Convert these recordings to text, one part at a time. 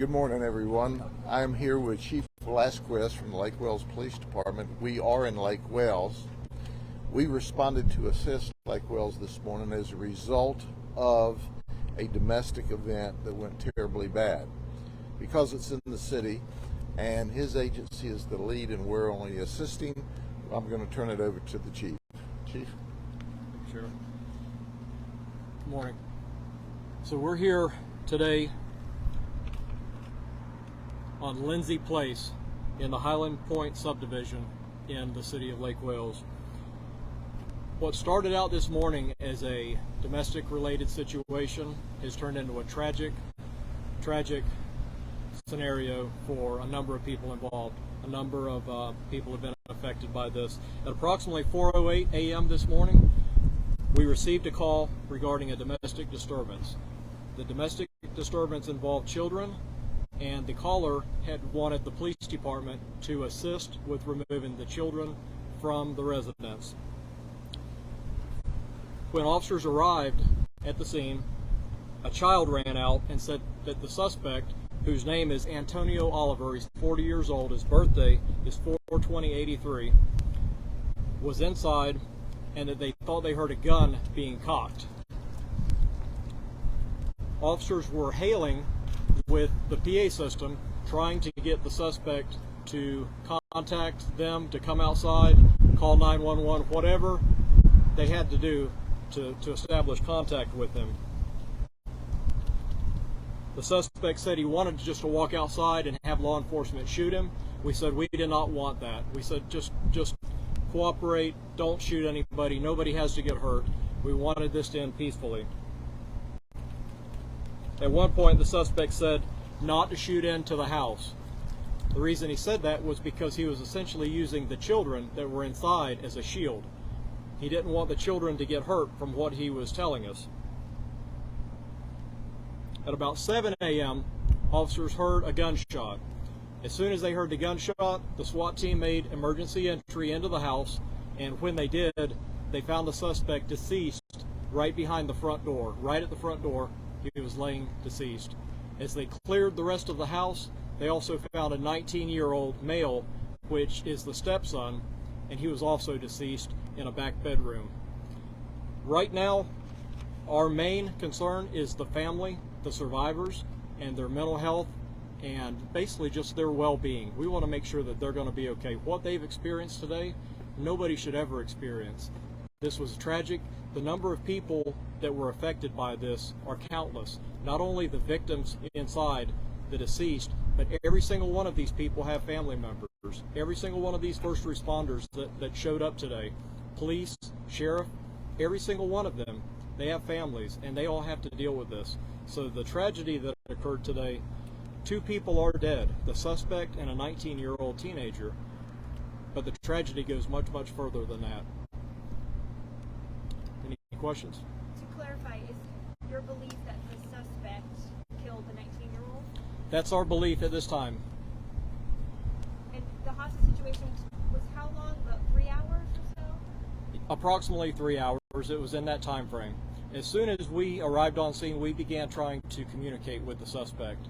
Good morning, everyone. I'm here with Chief Velasquez from the Lake Wales Police Department. We are in Lake Wales. We responded to assist Lake Wales this morning as a result of a domestic event that went terribly bad. Because it's in the city and his agency is the lead and we're only assisting, I'm going to turn it over to the Chief. Chief? Sure. Good morning. So we're here today on Lindsey Place in the Highland Point subdivision in the city of Lake Wales. What started out this morning as a domestic related situation has turned into a tragic scenario for a number of people involved. A number of people have been affected by this. At approximately 4:08 a.m. this morning, we received a call regarding a domestic disturbance. The domestic disturbance involved children, and the caller had wanted the police department to assist with removing the children from the residence. When officers arrived at the scene, a child ran out and said that the suspect, whose name is Antonio Oliver, he's 40 years old, his birthday is 4/20/83, was inside and that they thought they heard a gun being cocked. Officers were hailing with the PA system, trying to get the suspect to contact them, to come outside, call 911, whatever they had to do to establish contact with him. The suspect said he wanted just to walk outside and have law enforcement shoot him. We said we did not want that. We said just cooperate, don't shoot anybody, nobody has to get hurt. We wanted this to end peacefully. At one point, the suspect said not to shoot into the house. The reason he said that was because he was essentially using the children that were inside as a shield. He didn't want the children to get hurt from what he was telling us. At about 7 a.m., officers heard a gunshot. As soon as they heard the gunshot, the SWAT team made emergency entry into the house, and when they did, they found the suspect deceased right behind the front door, right at the front door. He was laying deceased. As they cleared the rest of the house, they also found a 19-year-old male, which is the stepson, and he was also deceased in a back bedroom. Right now, our main concern is the family, the survivors, and their mental health, and basically just their well-being. We want to make sure that they're going to be okay. What they've experienced today, nobody should ever experience. This was tragic. The number of people that were affected by this are countless. Not only the victims inside, the deceased, but every single one of these people have family members. Every single one of these first responders that showed up today, police, sheriff, every single one of them, they have families and they all have to deal with this. So the tragedy that occurred today, 2 people are dead, the suspect and a 19-year-old teenager, but the tragedy goes much, much further than that. Any questions? To clarify, is your belief that the suspect killed the 19-year-old? That's our belief at this time. And the hostage situation was how long? About 3 hours or so? Approximately 3 hours. It was in that time frame. As soon as we arrived on scene, we began trying to communicate with the suspect.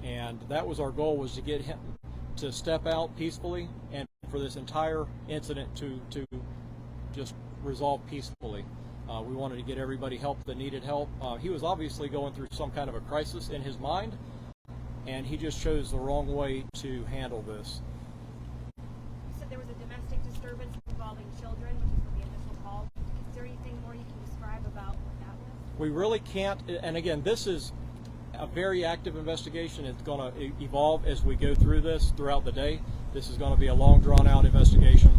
And that was our goal, was to get him to step out peacefully and for this entire incident to just resolve peacefully. We wanted to get everybody help that needed help. He was obviously going through some kind of a crisis in his mind, and he just chose the wrong way to handle this. You said there was a domestic disturbance involving children, which is what the initial call. Is there anything more you can describe about what that was? We really can't, and again, this is a very active investigation. It's going to evolve as we go through this throughout the day. This is going to be a long, drawn-out investigation.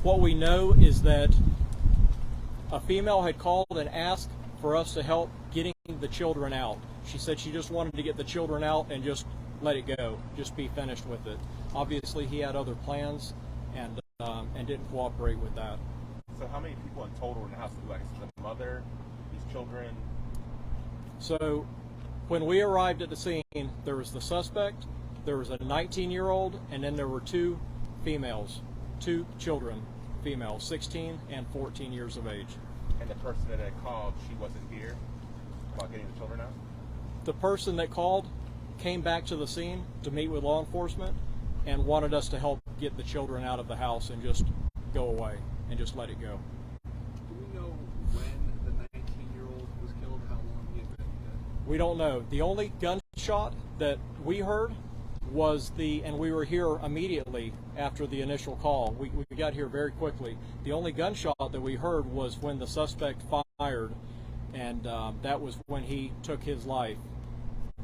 What we know is that a female had called and asked for us to help getting the children out. She said she just wanted to get the children out and just let it go, just be finished with it. Obviously, he had other plans and didn't cooperate with that. So how many people in total in the house? Like the mother, these children? So when we arrived at the scene, there was the suspect, there was a 19-year-old, and then there were 2 females, 2 children, females, 16 and 14 years of age. And the person that had called, she wasn't here about getting the children out? The person that called came back to the scene to meet with law enforcement and wanted us to help get the children out of the house and just go away and just let it go. Do we know when the 19-year-old was killed, how long he had been dead? We don't know. The only gunshot that we heard was and we were here immediately after the initial call. We got here very quickly. The only gunshot that we heard was when the suspect fired, and that was when he took his life.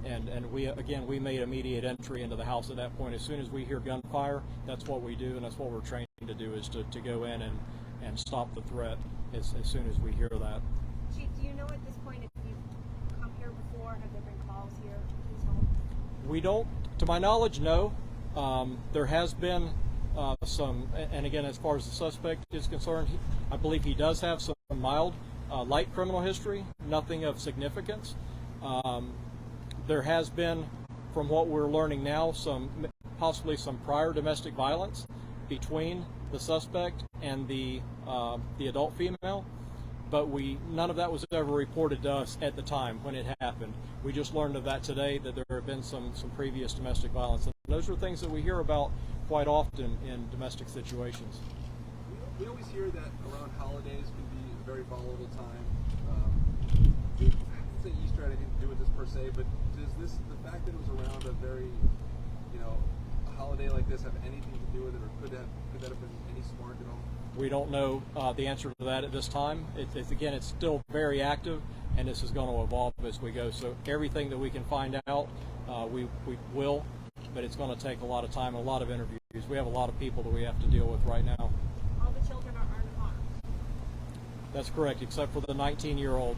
And we made immediate entry into the house at that point. As soon as we hear gunfire, that's what we do, and that's what we're trained to do, is to go in and stop the threat as soon as we hear that. Chief, do you know at this point if you've come here before? Have there been calls here to his home? We don't, to my knowledge, no. There has been some, and again, as far as the suspect is concerned, I believe he does have some mild, light criminal history, nothing of significance. There has been, from what we're learning now, possibly some prior domestic violence between the suspect and the adult female, but none of that was ever reported to us at the time when it happened. We just learned of that today, that there have been some previous domestic violence. And those are things that we hear about quite often in domestic situations. We always hear that around holidays can be a very volatile time. I wouldn't say Easter had anything to do with this per se, but does the fact that it was around a very, a holiday like this have anything to do with it, or could that have been any spark at all? We don't know the answer to that at this time. It's still very active, and this is going to evolve as we go. So everything that we can find out, we will, but it's going to take a lot of time and a lot of interviews. We have a lot of people that we have to deal with right now. All the children are unharmed. That's correct, except for the 19-year-old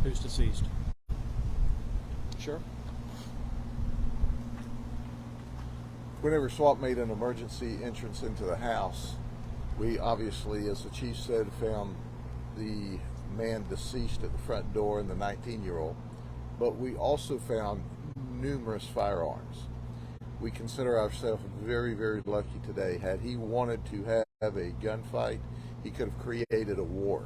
who's deceased. Sure. Whenever SWAT made an emergency entrance into the house, we obviously, as the chief said, found the man deceased at the front door and the 19-year-old, but we also found numerous firearms. We consider ourselves very, very lucky today. Had he wanted to have a gunfight, he could have created a war.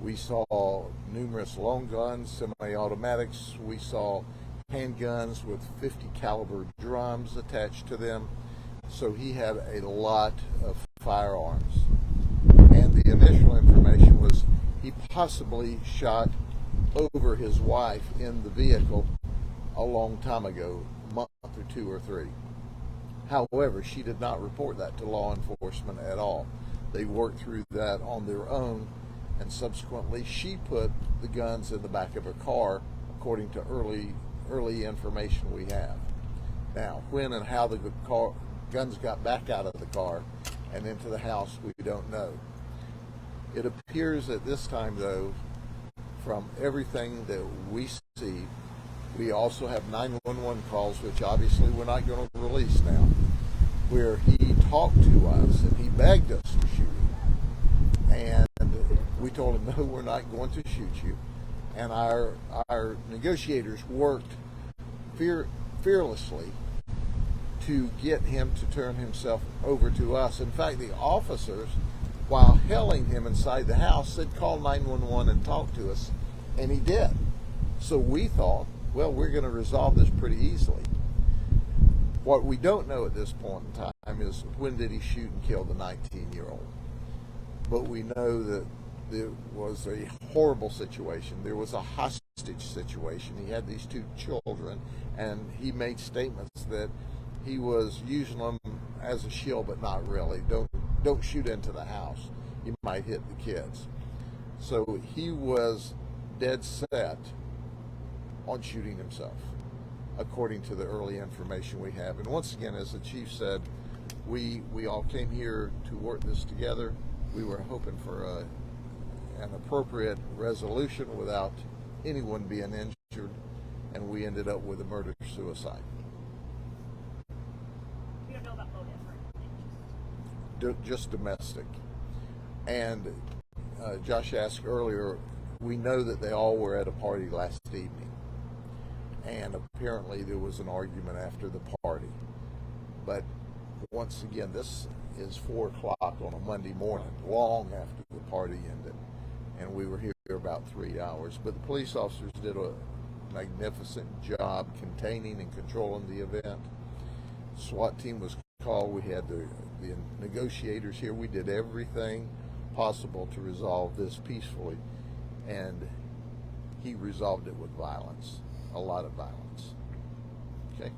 We saw numerous long guns, semi-automatics. We saw handguns with 50 caliber drums attached to them. So he had a lot of firearms. And the initial information was he possibly shot over his wife in the vehicle a long time ago, a month or 2 or 3. However, she did not report that to law enforcement at all. They worked through that on their own, and subsequently she put the guns in the back of her car, according to early information we have. Now, when and how the guns got back out of the car and into the house, we don't know. It appears at this time, though, from everything that we see, we also have 911 calls, which obviously we're not going to release now, where he talked to us and he begged us to shoot him. And we told him, no, we're not going to shoot you. And our negotiators worked fearlessly to get him to turn himself over to us. In fact, the officers, while hailing him inside the house, said, call 911 and talk to us. And he did. So we thought, well, we're going to resolve this pretty easily. What we don't know at this point in time is when did he shoot and kill the 19-year-old. But we know that there was a horrible situation. There was a hostage situation. He had these 2 children, and he made statements that he was using them as a shield, but not really. Don't shoot into the house. You might hit the kids. So he was dead set on shooting himself, according to the early information we have. And once again, as the chief said, we all came here to work this together. We were hoping for an appropriate resolution without anyone being injured, and we ended up with a murder-suicide. We don't know about motive or anything. Just domestic. And Josh asked earlier, we know that they all were at a party last evening, and apparently there was an argument after the party. But once again, this is 4 o'clock on a Monday morning, long after the party ended, and we were here about 3 hours. But the police officers did an magnificent job containing and controlling the event. SWAT team was called. We had the negotiators here. We did everything possible to resolve this peacefully, and he resolved it with violence, a lot of violence. Okay.